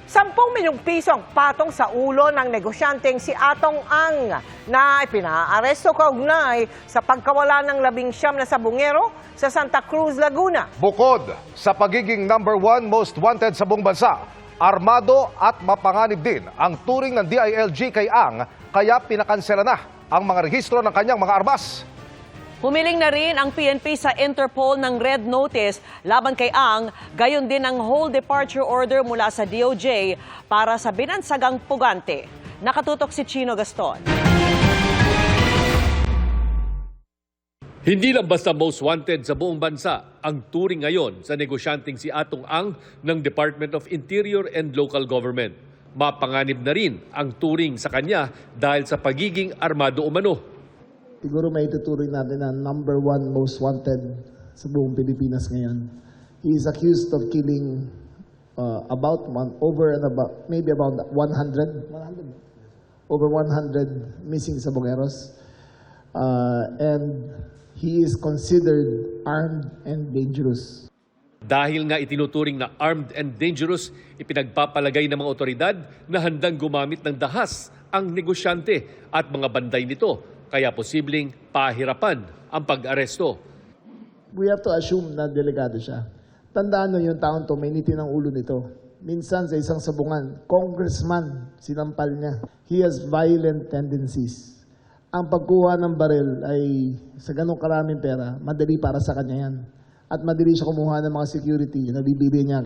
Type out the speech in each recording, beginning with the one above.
10 milyong piso ang patong sa ulo ng negosyanteng si Atong Ang na ipinaaresto kaugnay sa pagkawala ng 19 na sabungero sa Santa Cruz, Laguna. Bukod sa pagiging #1 most wanted sa buong bansa, armado at mapanganib din ang turing ng DILG kay Ang, kaya pinakansela na ang mga rehistro ng kanyang mga armas. Humiling na rin ang PNP sa Interpol ng red notice laban kay Ang, gayon din ang whole departure order mula sa DOJ para sa binansagang pugante. Nakatutok si Chino Gaston. Hindi lang basta most wanted sa buong bansa ang turing ngayon sa negosyanteng si Atong Ang ng Department of Interior and Local Government. Mapanganib na rin ang turing sa kanya dahil sa pagiging armado umano. Siguro may ituturing natin na #1 most wanted sa buong Pilipinas ngayon. He is accused of killing maybe about 100 missing sabongeros. And he is considered armed and dangerous. Dahil nga itinuturing na armed and dangerous, ipinagpapalagay ng mga otoridad na handang gumamit ng dahas ang negosyante at mga banday nito. Kaya posibleng pahirapan ang pag-aresto. We have to assume na delikado siya. Tandaan nyo yung taon to, may nitin ang ulo nito. Minsan sa isang sabungan, congressman, sinampal niya. He has violent tendencies. Ang pagkuha ng baril ay sa ganong karaming pera, madali para sa kanya yan. At madali siya kumuha ng mga security na bibili niya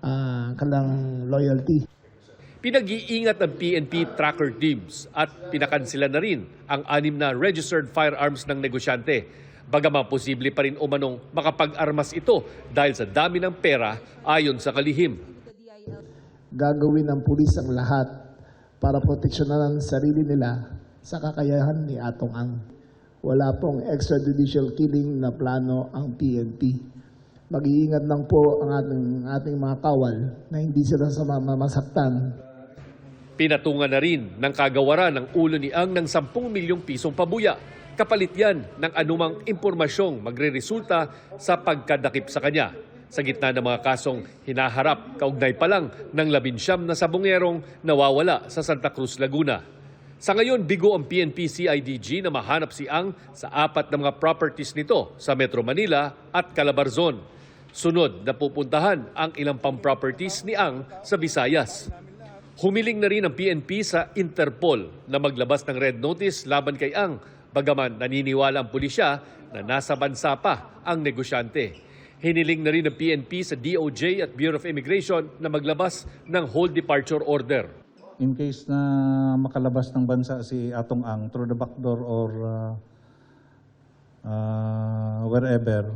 kanilang loyalty. Pinag-iingat ng PNP tracker teams at pinakansila na rin ang 6 na registered firearms ng negosyante. Bagaman posible pa rin umanong makapag-armas ito dahil sa dami ng pera ayon sa kalihim. Gagawin ng pulis ang lahat para proteksyonan ang sarili nila sa kakayahan ni Atong Ang. Wala pong extrajudicial killing na plano ang PNP. Mag-iingat lang po ang ating mga kawal na hindi sila masaktan. Pinatungan na rin ng kagawaran ng ulo ni Ang ng 10 milyong pisong pabuya. Kapalit yan ng anumang impormasyong magreresulta sa pagkadakip sa kanya. Sa gitna ng mga kasong hinaharap, kaugnay pa lang ng 19 na sabongerong nawawala sa Santa Cruz, Laguna. Sa ngayon, bigo ang PNP-CIDG na mahanap si Ang sa 4 na mga properties nito sa Metro Manila at Calabarzon. Sunod na pupuntahan ang ilang pang properties ni Ang sa Visayas. Humiling na rin ang PNP sa Interpol na maglabas ng red notice laban kay Ang, bagaman naniniwala ang pulisya na nasa bansa pa ang negosyante. Hiniling na rin ng PNP sa DOJ at Bureau of Immigration na maglabas ng whole departure order. In case na makalabas ng bansa si Atong Ang through the back door or wherever,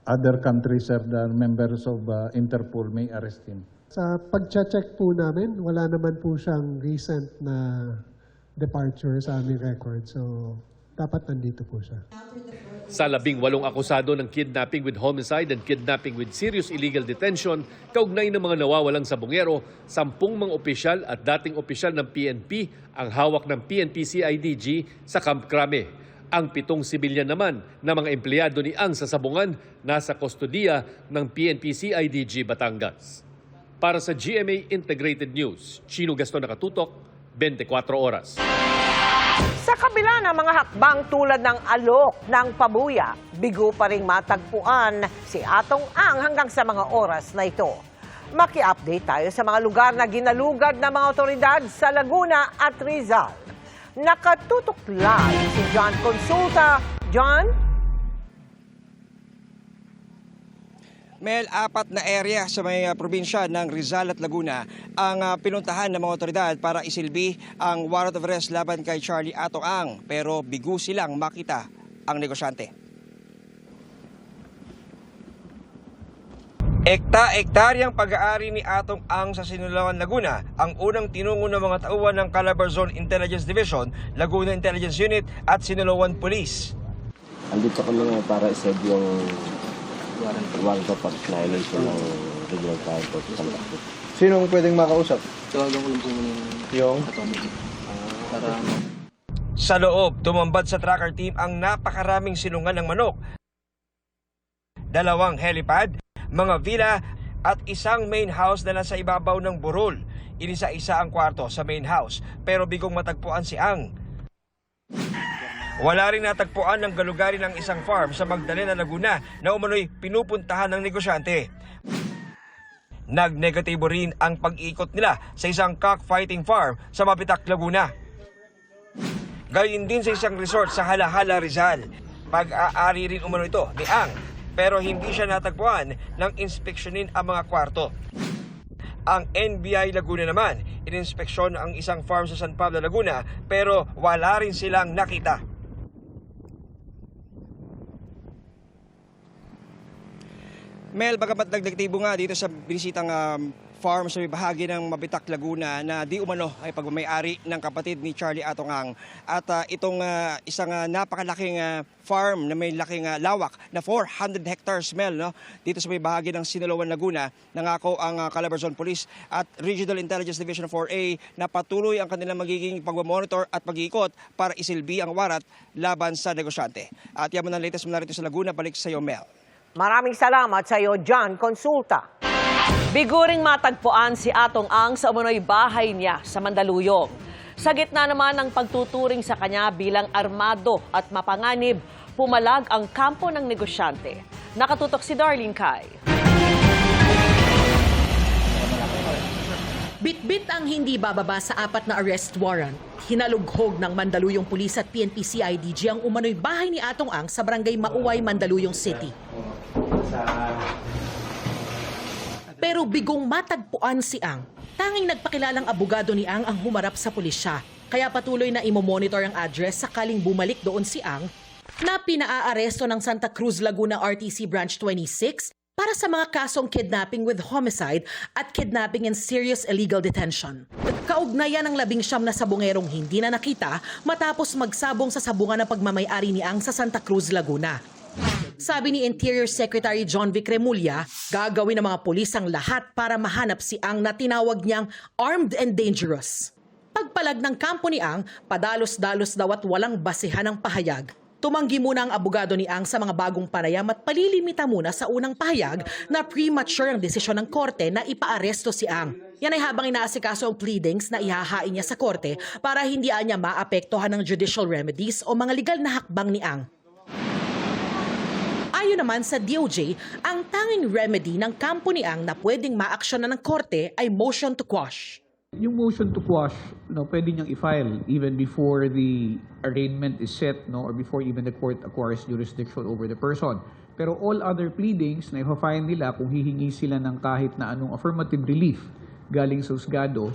other countries or the members of Interpol may arrest him. Sa pag-check po namin, wala naman po siyang recent na departure sa aming record. So, dapat nandito po siya. Sa 18 akusado ng kidnapping with homicide and kidnapping with serious illegal detention, kaugnay ng mga nawawalang sabongero, 10 mga opisyal at dating opisyal ng PNP ang hawak ng PNP-CIDG sa Camp Crame. Ang 7 sibilyan naman na mga empleyado ni Ang sa sabungan nasa kustodiya ng PNP-CIDG Batangas. Para sa GMA Integrated News, Chino Gaston, nakatutok, 24 oras. Sa kabila ng mga hakbang tulad ng alok ng pabuya, bigo pa rin matagpuan si Atong Ang hanggang sa mga oras na ito. Maki-update tayo sa mga lugar na ginalugad ng mga otoridad sa Laguna at Rizal. Nakatutok live si John Consulta. John? Mel, 4 na area sa may probinsya ng Rizal at Laguna ang pinuntahan ng mga otoridad para isilbi ang warrant of arrest laban kay Charlie Atong Ang. Pero bigo silang makita ang negosyante. Ekta-ektaryang pag-aari ni Atong Ang sa Sinulawan, Laguna ang unang tinungo ng mga tauhan ng Calabarzon Intelligence Division, Laguna Intelligence Unit at Sinulawan Police. Andito kami para iserve yung warrant of violation ng regular fire code. Sinong pwedeng makausap? Tawagan ko lang po muna yung para Sa loob, tumambad sa tracker team ang napakaraming silungan ng manok, 2 helipad, mga villa at isang main house na nasa ibabaw ng burol. Inisa-isa ang kwarto sa main house pero bigong matagpuan si Ang. Wala rin natagpuan ng galugari ng isang farm sa Magdalena, Laguna na umano'y pinupuntahan ng negosyante. Nag-negatibo rin ang pag-ikot nila sa isang cockfighting farm sa Mapitak, Laguna. Gayon din sa isang resort sa Halahala, Rizal. Pag-aari rin umano ito ni Ang pero hindi siya natagpuan nang inspeksyonin ang mga kwarto. Ang NBI Laguna naman, ininspeksyon ang isang farm sa San Pablo, Laguna pero wala rin silang nakita. Mel, bagamat nagdagtibo nga dito sa binisitang farm sa may bahagi ng Mabitak, Laguna na di umano ay pagmamayari ng kapatid ni Charlie Atong Ang. At itong isang napakalaking farm na may laking lawak na 400 hectares, Mel, no? Dito sa may bahagi ng Sinaloan, Laguna, nangako ang Calabarzon Police at Regional Intelligence Division 4A na patuloy ang kanilang magiging pagmamonitor at pag-iikot para isilbi ang warat laban sa negosyante. At yan mo ng latest mula rito sa Laguna, balik sa iyo, Mel. Maraming salamat sa iyo, John Consulta. Biguring matagpuan si Atong Ang sa umano'y bahay niya sa Mandaluyong. Sa gitna naman ng pagtuturing sa kanya bilang armado at mapanganib, pumalag ang kampo ng negosyante. Nakatutok si Darlene Kai. Bitbit ang hindi bababa sa 4 na arrest warrant. Hinalughog ng Mandaluyong Police at PNP CIDG ang umano'y bahay ni Atong Ang sa barangay Mauway, Mandaluyong City. Pero bigong matagpuan si Ang. Tanging nagpakilalang abogado ni Ang ang humarap sa pulisya. Kaya patuloy na imomonitor ang address sakaling bumalik doon si Ang na pinaaaresto ng Santa Cruz, Laguna RTC Branch 26 para sa mga kasong kidnapping with homicide at kidnapping and serious illegal detention. Kaugnayan ng 19 na sabongerong hindi na nakita matapos magsabong sa sabungan ng pagmamay-ari ni Ang sa Santa Cruz, Laguna. Sabi ni Interior Secretary John Vic Remulla, gagawin ng mga pulis ang lahat para mahanap si Ang na tinawag niyang armed and dangerous. Pagpalag ng kampo ni Ang, padalos-dalos daw at walang basihan ng pahayag. Tumanggi muna ang abogado ni Ang sa mga bagong panayam at palilimita muna sa unang pahayag na premature ang desisyon ng korte na ipaaresto si Ang. Yan ay habang inaasikaso ang pleadings na ihahain niya sa korte para hindi niya maapektuhan ng judicial remedies o mga legal na hakbang ni Ang. Ayon naman sa DOJ, ang tanging remedy ng kampo ni Ang na pwedeng maaksyonan ng korte ay motion to quash. Yung motion to quash, pwede niyang i-file even before the arraignment is set, or before even the court acquires jurisdiction over the person. Pero all other pleadings na i-file nila kung hihingi sila ng kahit na anong affirmative relief galing sa husgado,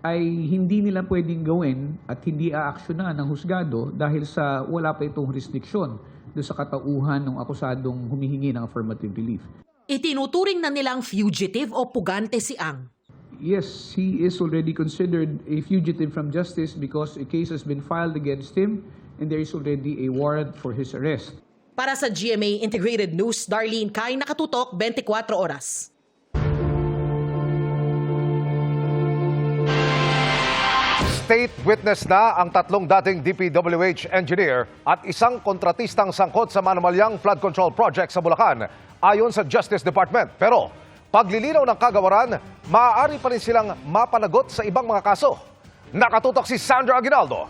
ay hindi nila pwedeng gawin at hindi aaksyonan ng husgado dahil sa wala pa itong jurisdiction doon sa katauhan ng akusadong humihingi ng affirmative relief. Itinuturing na nilang fugitive o pugante si Ang. Yes, he is already considered a fugitive from justice because a case has been filed against him and there is already a warrant for his arrest. Para sa GMA Integrated News, Darlene Kai, nakatutok 24 oras. State witness na ang 3 dating DPWH engineer at isang kontratistang sangkot sa manumalyang flood control project sa Bulacan ayon sa Justice Department. Pero paglilinaw ng kagawaran, maaari pa rin silang mapanagot sa ibang mga kaso. Nakatutok si Sandra Aguinaldo.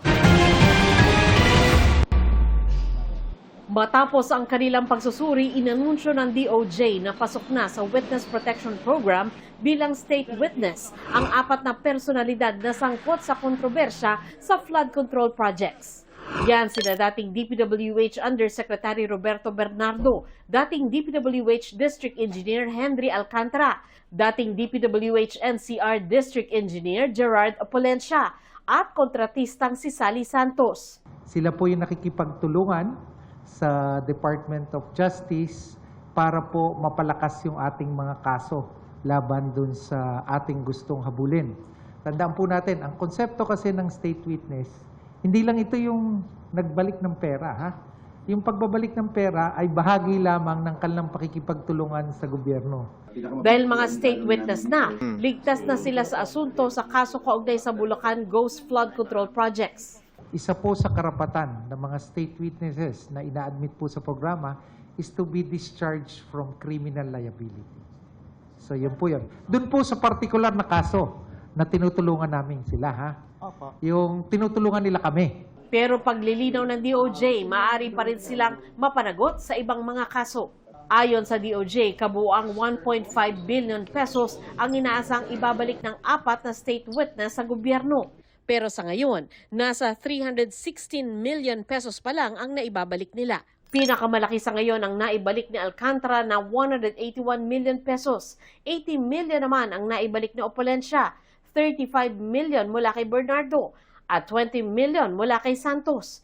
Matapos ang kanilang pagsusuri, inanunsyo ng DOJ na pasok na sa Witness Protection Program bilang state witness ang 4 na personalidad na sangkot sa kontrobersya sa flood control projects. Yan sina dating DPWH Undersecretary Roberto Bernardo, dating DPWH District Engineer Henry Alcantara, dating DPWH NCR District Engineer Gerard Apolencia, at kontratistang si Sally Santos. Sila po yung nakikipagtulungan sa Department of Justice para po mapalakas yung ating mga kaso laban dun sa ating gustong habulin. Tandaan po natin, ang konsepto kasi ng state witness, hindi lang ito yung nagbalik ng pera, ha? Yung pagbabalik ng pera ay bahagi lamang ng kanilang pakikipagtulungan sa gobyerno. Dahil mga state witness na, ligtas na sila sa asunto sa kaso kaugnay sa Bulacan Ghost Flood Control Projects. Isa po sa karapatan ng mga state witnesses na ina-admit po sa programa is to be discharged from criminal liability. So yun po yun. Doon po sa particular na kaso na tinutulungan namin sila, ha? Yung tinutulungan nila kami. Pero paglilinaw ng DOJ, maaari pa rin silang mapanagot sa ibang mga kaso. Ayon sa DOJ, kabuuang 1.5 billion pesos ang inaasang ibabalik ng 4 na state witness sa gobyerno. Pero sa ngayon, nasa 316 million pesos pa lang ang naibabalik nila. Pinakamalaki sa ngayon ang naibalik ni Alcantara na 181 million pesos. 80 million naman ang naibalik ni Opolensya, 35 million mula kay Bernardo at 20 million mula kay Santos.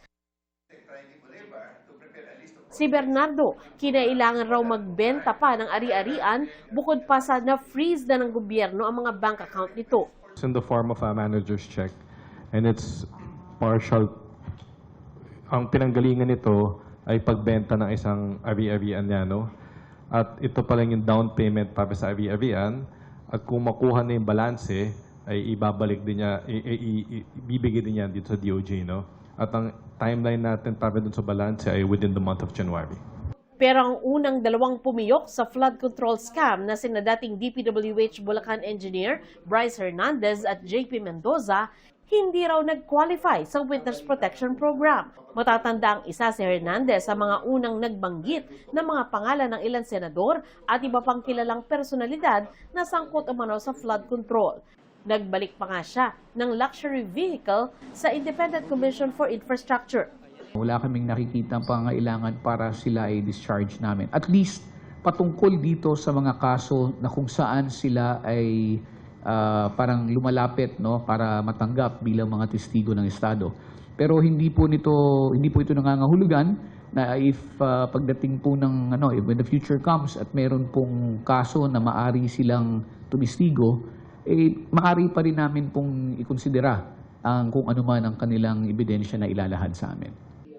Si Bernardo, kinailangan raw magbenta pa ng ari-arian bukod pa sa na-freeze na ng gobyerno ang mga bank account nito. It's in the form of a manager's check and it's partial. Ang pinanggalingan nito ay pagbenta ng isang ari-arian niya, no? At ito pa lang yung down payment para sa ari-arian at kung makuha na yung balanse ay ibabalik din niya, ibibigay din niya dito sa DOJ, no? At ang timeline natin para dun sa balanse ay within the month of January. Pero ang unang dalawang pumiyok sa flood control scam na sina dating DPWH Bulacan engineer Bryce Hernandez at JP Mendoza, hindi raw nag-qualify sa Witness Protection Program. Matatanda ang isa si Hernandez sa mga unang nagbanggit ng mga pangalan ng ilang senador at iba pang kilalang personalidad na sangkot umano sa flood control. Nagbalik pa nga siya ng luxury vehicle sa Independent Commission for Infrastructure. Wala kaming nakikita pangailangan para sila ay discharge namin. At least patungkol dito sa mga kaso na kung saan sila ay parang lumalapit, no, para matanggap bilang mga testigo ng Estado. Pero hindi po ito nangangahulugan na if pagdating po ng when the future comes at meron pong kaso na maari silang tumistigo, maari pa rin namin pong ikonsidera kung ano man ang kanilang ebidensya na ilalahad sa amin.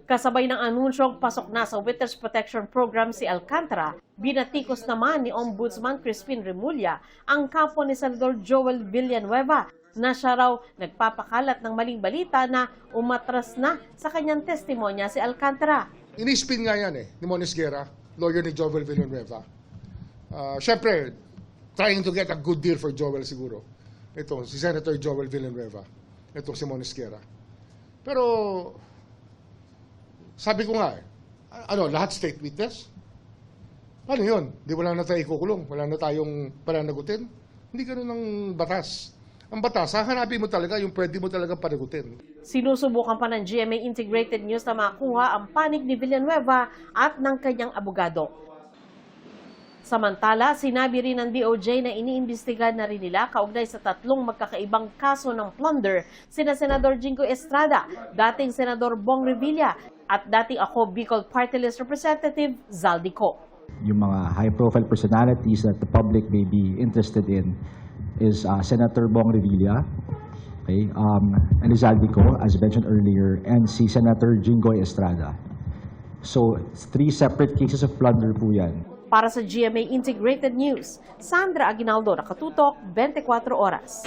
Kasabay ng anunsyong pasok na sa Witness Protection Program si Alcantara, binatikos naman ni Ombudsman Crispin Remulla ang kampo ni Senador Joel Villanueva na siya raw nagpapakalat ng maling balita na umatras na sa kanyang testimonya si Alcantara. Inispin nga yan ni Moniz Guerra, lawyer ni Joel Villanueva. Siyempre, trying to get a good deal for Joel siguro. Ito, si Senator Joel Villanueva. Ito si Moniz Guerra. Pero, sabi ko nga lahat state witness? Paano yun? Di wala na tayo ikukulong, wala na tayong pananagutin. Hindi ganun ang batas. Ang batas, hahanapin mo talaga yung pwede mo talaga panagutin. Sinusubukan pa ng GMA Integrated News na makuha ang panig ni Villanueva at ng kanyang abogado. Samantala, sinabi rin ng DOJ na iniimbestigahan na rin nila kaugnay sa 3 magkakaibang kaso ng plunder sina Senador Jingo Estrada, dating Senador Bong Revilla at dating Ako Bicol Party List Representative Zaldico. Yung mga high-profile personalities that the public may be interested in is Senator Bong Revilla, okay, and Zaldico, as mentioned earlier, and si Senator Jingoy Estrada. So, 3 separate cases of plunder po yan. Para sa GMA Integrated News, Sandra Aguinaldo, Nakatutok, 24 Oras.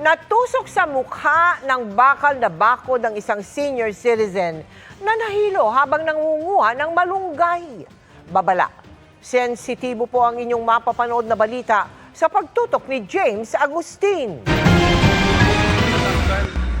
Natusok sa mukha ng bakal na bakod ng isang senior citizen na nahilo habang nangunguha ng malunggay. Babala, sensitibo po ang inyong mapapanood na balita sa pagtutok ni James Agustin.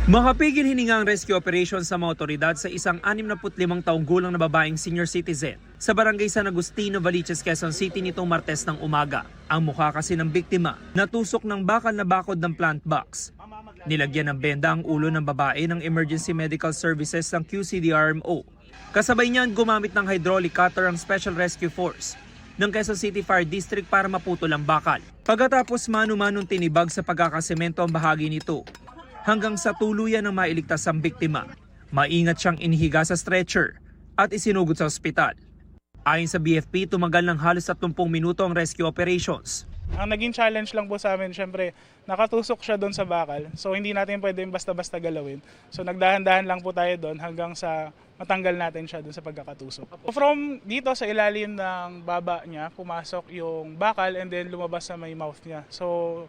Makapigil hininga ang rescue operation sa mga otoridad sa isang 65 taong gulang na babaeng senior citizen sa barangay San Agustino, Valiches, Quezon City nitong Martes ng umaga. Ang mukha kasi ng biktima natusok ng bakal na bakod ng plant box. Nilagyan ng benda ang ulo ng babae ng Emergency Medical Services ng QCDRMO. Kasabay niyan gumamit ng hydraulic cutter ang Special Rescue Force ng Quezon City Fire District para maputol ang bakal. Pagkatapos manu-manong tinibag sa pagkakasemento ang bahagi nito, hanggang sa tuluyan ng mailigtas ang biktima. Maingat siyang inihiga sa stretcher at isinugod sa ospital. Ayon sa BFP, tumagal ng halos 30 minuto ang rescue operations. Ang naging challenge lang po sa amin, syempre, nakatusok siya doon sa bakal. So hindi natin pwedeng basta-basta galawin. So nagdahan-dahan lang po tayo doon hanggang sa matanggal natin siya doon sa pagkakatusok. From dito sa ilalim ng baba niya, pumasok yung bakal and then lumabas sa may mouth niya. So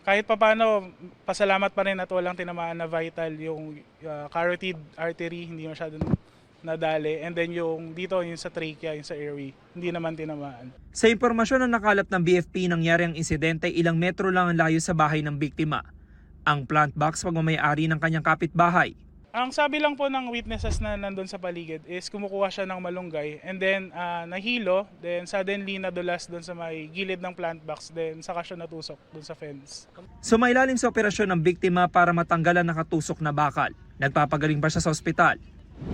kahit pa paano, pasalamat pa rin at walang tinamaan na vital yung carotid artery, hindi masyadong nadali. And then yung dito, yung sa trachea, yung sa airway, hindi naman tinamaan. Sa impormasyon na nakalap ng BFP, nangyari ang insidente ilang metro lang ang layo sa bahay ng biktima. Ang plant box pagmamayari ng kanyang kapitbahay. Ang sabi lang po ng witnesses na nandun sa paligid is kumukuha siya ng malunggay and then nahilo, then suddenly nadulas dun sa may gilid ng plant box, then saka siya natusok dun sa fence. Sumailalim sa operasyon ng biktima para matanggalan ang nakatusok na bakal. Nagpapagaling pa siya sa ospital.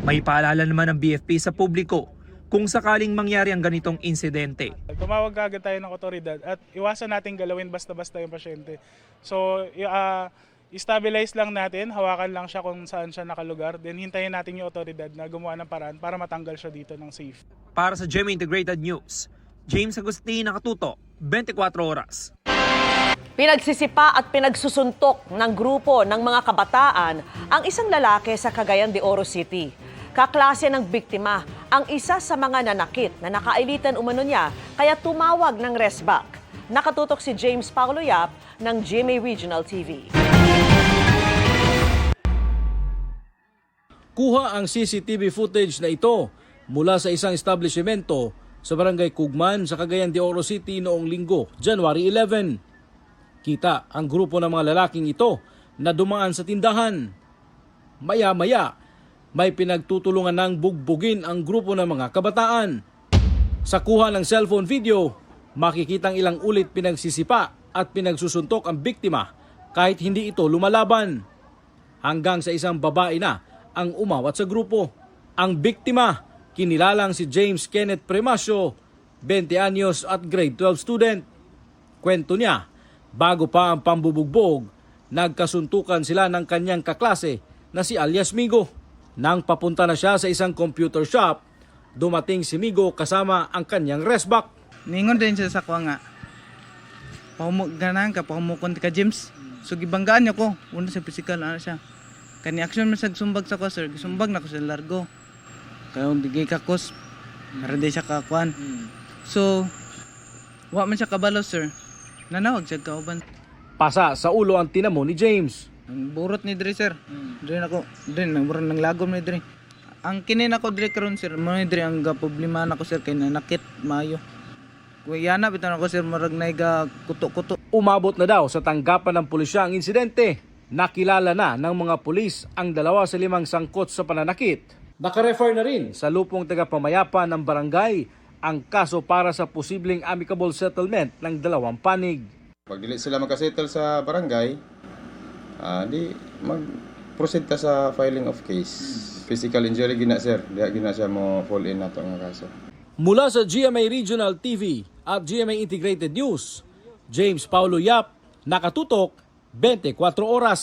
May paalala naman ng BFP sa publiko kung sakaling mangyari ang ganitong insidente. Tumawag agad tayo ng otoridad at iwasan natin galawin basta-basta yung pasyente. So, stabilize lang natin, hawakan lang siya kung saan siya nakalugar, then hintayin natin yung otoridad na gumawa ng paraan para matanggal siya dito ng safe. Para sa GMA Integrated News, James Agustin, Nakatuto, 24 Oras. Pinagsisipa at pinagsusuntok ng grupo ng mga kabataan ang isang lalaki sa Cagayan de Oro City. Kaklase ng biktima, ang isa sa mga nanakit na nakailitan umano niya kaya tumawag ng resback. Nakatutok si James Paulo Yap ng GMA Regional TV. Kuha ang CCTV footage na ito mula sa isang establishmento sa Barangay Kugman sa Cagayan de Oro City noong Linggo, January 11. Kita ang grupo ng mga lalaking ito na dumaan sa tindahan. Maya-maya, may pinagtutulungan ng bugbugin ang grupo ng mga kabataan. Sa kuha ng cellphone video, makikitang ilang ulit pinagsisipa at pinagsusuntok ang biktima kahit hindi ito lumalaban. Hanggang sa isang babae na ang umawat sa grupo. Ang biktima, kinilalang si James Kenneth Premasio, 20 anyos at grade 12 student. Kwento niya, bago pa ang pambubugbog, nagkasuntukan sila ng kanyang kaklase na si alias Migo. Nang papunta na siya sa isang computer shop, dumating si Migo kasama ang kanyang resback. Ningon din siya sa kuha nga. Pahumuganan ka, pahumukon ka James. So gibanggaan niya ko, una sa physical, ano siya. Kani action man sa sumbag sa ko sir, sumbag na ko sa largo. Kaya digay kakos, para di siya kakuan. So, wa man siya kabalo sir, nanawag siya kauban. Pasa sa ulo ang tinamo ni James. Ang burot ni Dre sir, Dre ako, Dre, nang lagom ni Dre. Ang kinin ako Dre karon sir, mo ni Dre ang problema na ko sir, kay nanakit, maayo. Kuyana, bitan ako sir, marag naiga kuto-kuto. Umabot na daw sa tanggapan ng pulisya ang insidente. Nakilala na ng mga pulis ang 2 sa 5 sangkot sa pananakit. Nakarefer na rin sa lupong tagapamayapa ng barangay ang kaso para sa posibleng amicable settlement ng 2 panig. Pag dili sila magkasettle sa barangay, di mag-proceed ta sa filing of case. Physical injury gina sir, di gina siya mo fall in nato nga kaso. Mula sa GMA Regional TV at GMA Integrated News, James Paulo Yap, Nakatutok, 24 Oras.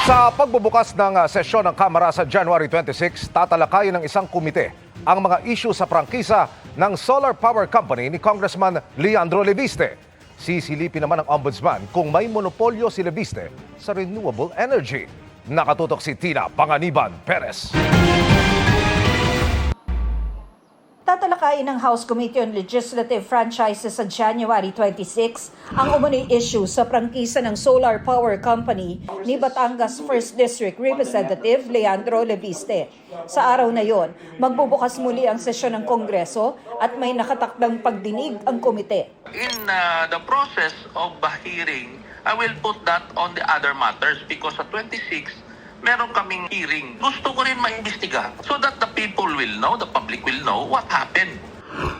Sa pagbubukas ng sesyon ng Kamara sa January 26, tatalakayin ng isang komite ang mga issue sa prangkisa ng Solar Power Company ni Congressman Leandro Leviste. Sisilipin naman ng Ombudsman kung may monopolyo si Leviste sa renewable energy. Nakatutok si Tina Panganiban Perez. Tatalakayin ng House Committee on Legislative Franchises sa January 26 ang umano'y issue sa prangkisa ng Solar Power Company ni Batangas 1st District Representative Leandro Leviste. Sa araw na yon, magbubukas muli ang sesyon ng Kongreso at may nakatakdang pagdinig ang komite. In the process of the hearing, I will put that on the other matters because sa 26, meron kaming hearing. Gusto ko rin maimbestiga so that the people will know, the public will know what happened.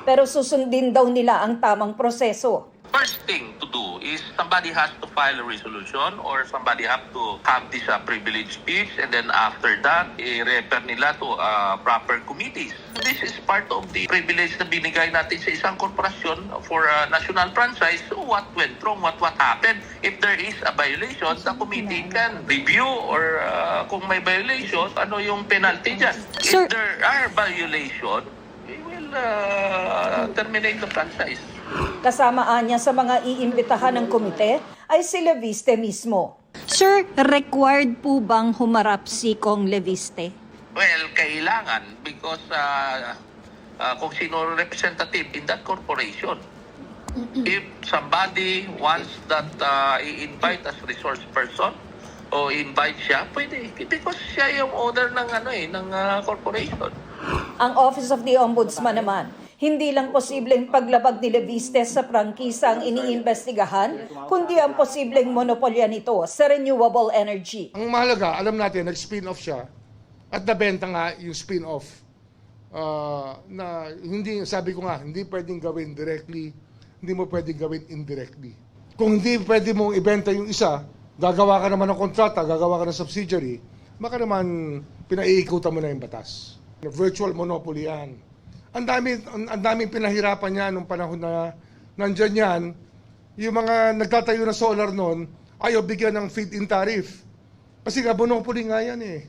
Pero susundin daw nila ang tamang proseso. First thing to do is somebody has to file a resolution or somebody have to have this privilege speech, and then after that, i-refer nila to proper committees. This is part of the privilege na binigay natin sa isang korporasyon for national franchise. So what went wrong, what happened? If there is a violation, the committee can review or kung may violation, ano yung penalty dyan. If there are violations, we will terminate the franchise. Kasamaan niya sa mga iimbitahan ng komite ay si Leviste mismo. Sir, required po bang humarap si Kong Leviste? Well, kailangan because kung sino representative in that corporation, if somebody wants that i-invite as resource person, o invite siya, pwede. Because siya yung owner ng corporation. Ang Office of the Ombudsman naman, hindi lang posibleng paglabag ni Leviste sa prangkisa ang iniimbestigahan, kundi ang posibleng monopolya nito sa renewable energy. Ang mahalaga, alam natin, nag-spin-off siya at nabenta nga yung spin-off. Na hindi, sabi ko nga, hindi pwedeng gawin directly, hindi mo pwedeng gawin indirectly. Kung hindi pwede mong ibenta yung isa, gagawa ka naman ng kontrata, gagawa ka ng subsidiary, baka naman pinaiikutan mo na yung batas. Virtual monopoly yan. Ang daming pinahirapan niya nung panahon na nandyan yan. Yung mga nagtatayo na solar noon, ayaw bigyan ng feed-in tariff. Kasi nga, monopoly nga yan eh.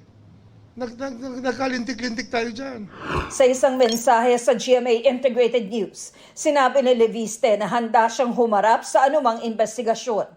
Nagkalintik-lintik tayo dyan. Sa isang mensahe sa GMA Integrated News, sinabi ni Leviste na handa siyang humarap sa anumang investigasyon.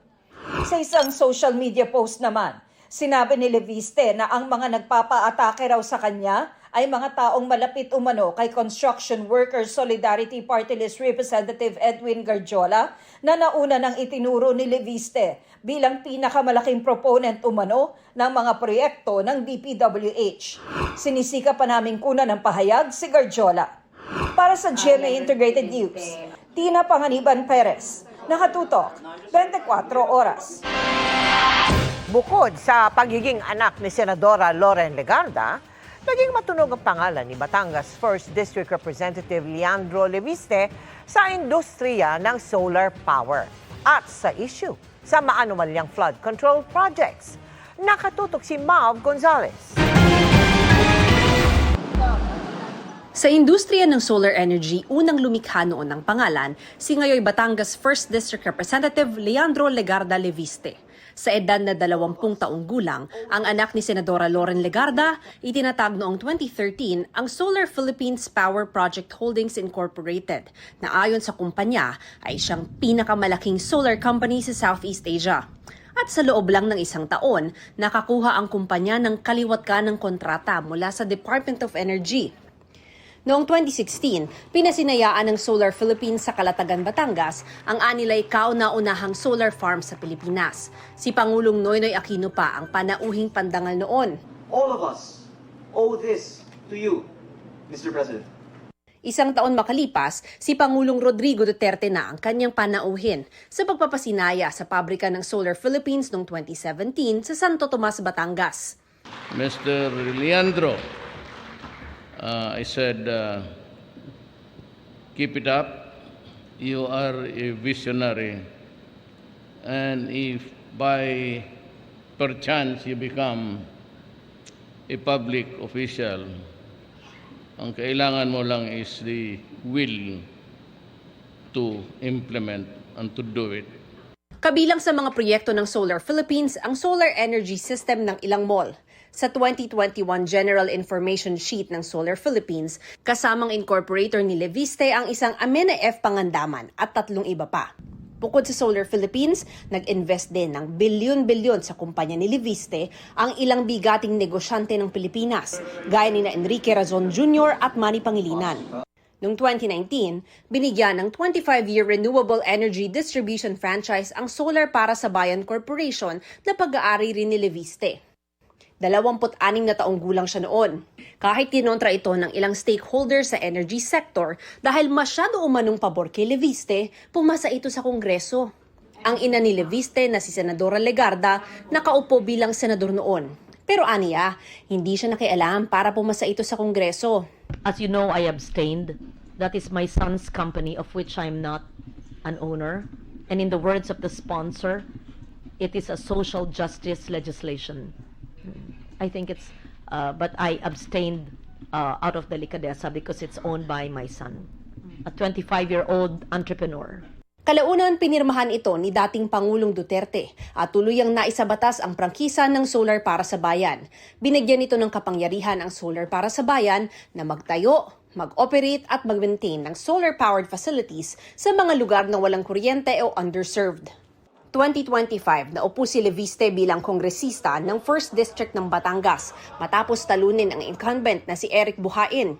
Sa isang social media post naman, sinabi ni Leviste na ang mga nagpapaatake raw sa kanya ay mga taong malapit umano kay Construction Workers Solidarity Party List Representative Edwin Garjola na nauna nang itinuro ni Leviste bilang pinakamalaking proponent umano ng mga proyekto ng DPWH. Sinisika pa namin kunan ng pahayag si Garjola. Para sa GMA Integrated News, Tina Panganiban Perez, nakatutok, 24 oras. Bukod sa pagiging anak ni Senadora Loren Legarda, naging matunog ang pangalan ni Batangas 1st District Representative Leandro Leviste sa industriya ng solar power at sa issue sa maanumalyang flood control projects. Nakatutok si Mav Gonzalez. Sa industriya ng solar energy, unang lumikha noon ng pangalan si ngayoy Batangas 1st District Representative Leandro Legarda Leviste. Sa edad na 20 taong gulang, ang anak ni Senadora Loren Legarda itinatag noong 2013 ang Solar Philippines Power Project Holdings Incorporated na ayon sa kumpanya ay siyang pinakamalaking solar company sa Southeast Asia. At sa loob lang ng isang taon, nakakuha ang kumpanya ng kaliwat ka ng kontrata mula sa Department of Energy. Noong 2016, pinasinayaan ng Solar Philippines sa Calatagan, Batangas ang anilay kauna-unahang solar farm sa Pilipinas. Si Pangulong Noynoy Aquino pa ang panauhing pandangal noon. All of us owe this to you, Mr. President. Isang taon makalipas, si Pangulong Rodrigo Duterte na ang kanyang panauhin sa pagpapasinaya sa pabrika ng Solar Philippines noong 2017 sa Santo Tomas, Batangas. Mr. Leandro, I said, keep it up. You are a visionary. And if by perchance you become a public official, ang kailangan mo lang is the will to implement and to do it. Kabilang sa mga proyekto ng Solar Philippines ang solar energy system ng ilang mall. Sa 2021 General Information Sheet ng Solar Philippines, kasamang incorporator ni Leviste ang isang Amena F. Pangandaman at 3 iba pa. Bukod sa Solar Philippines, nag-invest din ng bilyon-bilyon sa kumpanya ni Leviste ang ilang bigating negosyante ng Pilipinas, gaya ni Enrique Razon Jr. at Manny Pangilinan. Noong 2019, binigyan ng 25-year Renewable Energy Distribution Franchise ang Solar Para sa Bayan Corporation na pag-aari rin ni Leviste. 26 na taong gulang siya noon. Kahit kinontra ito ng ilang stakeholders sa energy sector dahil masyado umanong pabor kay Leviste, pumasa ito sa Kongreso. Ang ina ni Leviste na si Senadora Legarda nakaupo bilang senador noon. Pero aniya, hindi siya nakialam para pumasa ito sa Kongreso. As you know, I abstained. That is my son's company of which I'm not an owner. And in the words of the sponsor, it is a social justice legislation. I think it's, but I abstained out of delicadeza because it's owned by my son, a 25-year-old entrepreneur. Kalaunan pinirmahan ito ni dating Pangulong Duterte at tuluyang naisabatas ang prangkisa ng Solar Para sa Bayan. Binigyan ito ng kapangyarihan ang Solar Para sa Bayan na magtayo, mag-operate at mag-maintain ng solar-powered facilities sa mga lugar na walang kuryente o underserved. 2025, naupo si Leviste bilang kongresista ng 1st District ng Batangas matapos talunin ang incumbent na si Eric Buhain.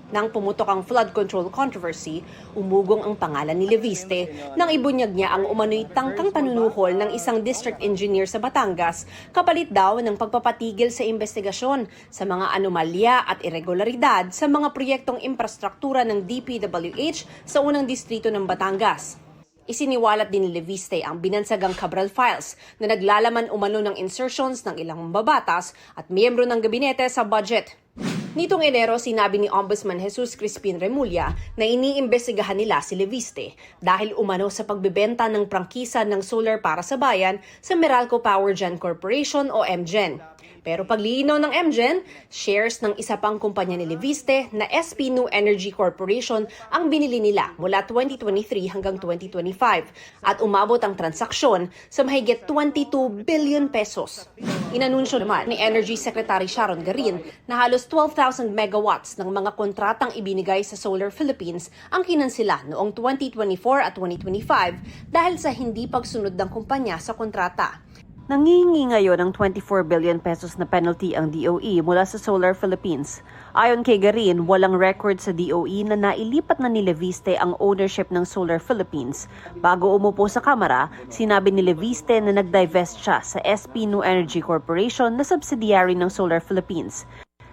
Nang pumutok ang flood control controversy, umugong ang pangalan ni Leviste nang ibunyag niya ang umano'y tangkang panunuhol ng isang district engineer sa Batangas kapalit daw ng pagpapatigil sa investigasyon sa mga anomalya at irregularidad sa mga proyektong infrastruktura ng DPWH sa unang distrito ng Batangas. Isiniwalat din ni Leviste ang binansagang Cabral Files na naglalaman umano ng insertions ng ilang mambabatas at miyembro ng gabinete sa budget. Nitong Enero, sinabi ni Ombudsman Jesus Crispin Remulla na iniimbestigahan nila si Leviste dahil umano sa pagbebenta ng prangkisa ng solar para sa bayan sa Meralco Power Gen Corporation o MGen. Pero paglilinaw ng MGen, shares ng isa pang kumpanya ni Leviste na SP New Energy Corporation ang binili nila mula 2023 hanggang 2025 at umabot ang transaksyon sa mahigit 22 billion pesos. Inanunsyo naman ni Energy Secretary Sharon Garin na halos 12,000 megawatts ng mga kontratang ibinigay sa Solar Philippines ang kinansela noong 2024 at 2025 dahil sa hindi pagsunod ng kumpanya sa kontrata. Nangihingi ngayon ng 24 billion pesos na penalty ang DOE mula sa Solar Philippines. Ayon kay Garin, walang record sa DOE na nailipat na ni Leviste ang ownership ng Solar Philippines. Bago umupo sa Kamara, sinabi ni Leviste na nag-divest siya sa SP New Energy Corporation na subsidiary ng Solar Philippines.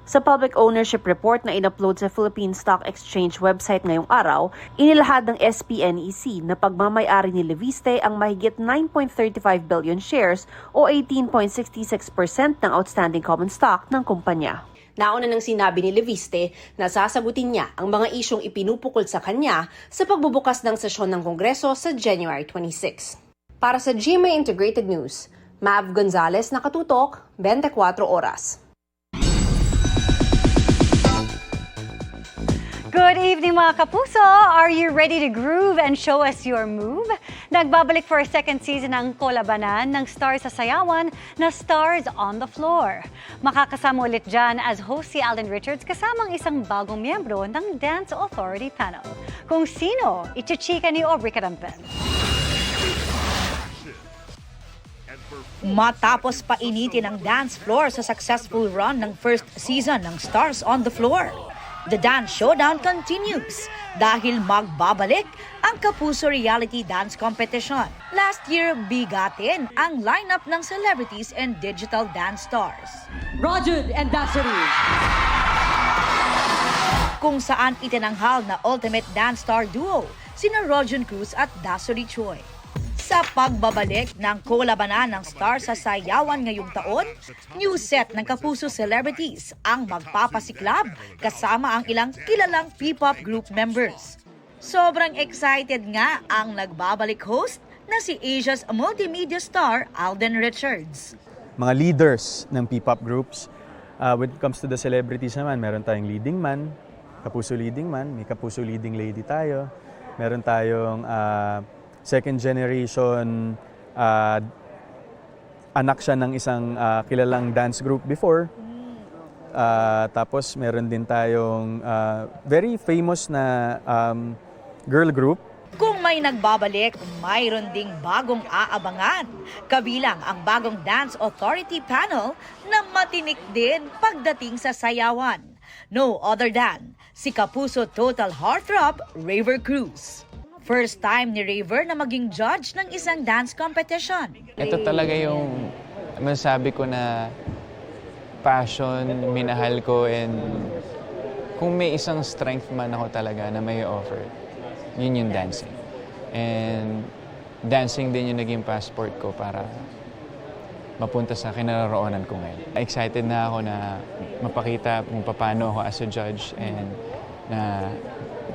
Sa public ownership report na inupload sa Philippine Stock Exchange website ngayong araw, inilahad ng SPNEC na pagmamay-ari ni Leviste ang mahigit 9.35 billion shares o 18.66% ng outstanding common stock ng kumpanya. Nauna nang sinabi ni Leviste na sasagutin niya ang mga isyong ipinupukol sa kanya sa pagbubukas ng sesyon ng Kongreso sa January 26. Para sa GMA Integrated News, Mav Gonzalez, nakatutok, 24 oras. Good evening mga kapuso! Are you ready to groove and show us your move? Nagbabalik for a second season ang kolabanan ng Stars sa Sayawan na Stars on the Floor. Makakasama ulit dyan as host si Alden Richards kasamang isang bagong miyembro ng Dance Authority Panel. Kung sino, ichichika ni Aubrey Carampel. Matapos painitin ang dance floor sa successful run ng first season ng Stars on the Floor, the dance showdown continues dahil magbabalik ang Kapuso Reality Dance Competition. Last year, bigatin ang lineup ng celebrities and digital dance stars. Rajud and Dasuri. Kung saan itinanghal na ultimate dance star duo, sina Rojun Cruz at Dasuri Choi. Sa pagbabalik ng kolabanan ng Stars sa Sayawan ngayong taon, new set ng Kapuso celebrities ang magpapasiklab kasama ang ilang kilalang P-pop group members. Sobrang excited nga ang nagbabalik host na si Asia's multimedia star Alden Richards. Mga leaders ng P-pop groups, when it comes to the celebrities naman, meron tayong leading man, Kapuso leading man, may Kapuso leading lady tayo, meron tayong second generation, anak siya ng isang kilalang dance group before. Tapos meron din tayong very famous na girl group. Kung may nagbabalik, mayroon ding bagong aabangan. Kabilang ang bagong Dance Authority Panel na matinik din pagdating sa sayawan. No other than si Kapuso Total Heartthrob, Raver Cruz. First time ni Raver na maging judge ng isang dance competition. Ito talaga yung masasabi ko na passion, minahal ko, and kung may isang strength man ako talaga na may offer, yun yung dancing. And dancing din yung naging passport ko para mapunta sa kinaroroonan ko ngayon. Excited na ako na mapakita kung paano ako as a judge and na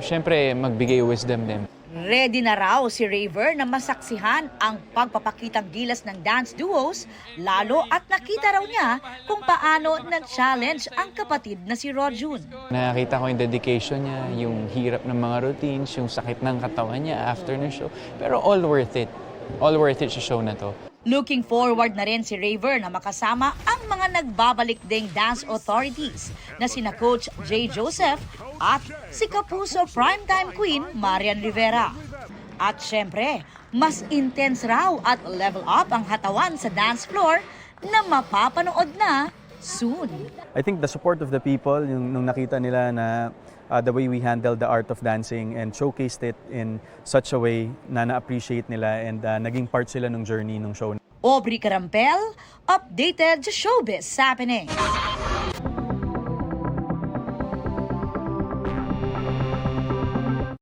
syempre magbigay wisdom din. Ready na raw si Raver na masaksihan ang pagpapakitang gilas ng dance duos, lalo at nakita raw niya kung paano nag-challenge ang kapatid na si Rojun. Nakita ko yung dedication niya, yung hirap ng mga routines, yung sakit ng katawan niya after ng show. Pero all worth it. All worth it sa show na to. Looking forward na rin si Raver na makasama ang mga nagbabalik ding dance authorities na sina Coach Jay Joseph at si Kapuso Primetime Queen Marian Rivera. At syempre, mas intense raw at level up ang hatawan sa dance floor na mapapanood na soon. I think the support of the people, yung nung nakita nila na the way we handled the art of dancing and showcased it in such a way na na-appreciate nila and naging part sila ng journey ng show. Aubrey Carampel, updated sa Showbiz Happening.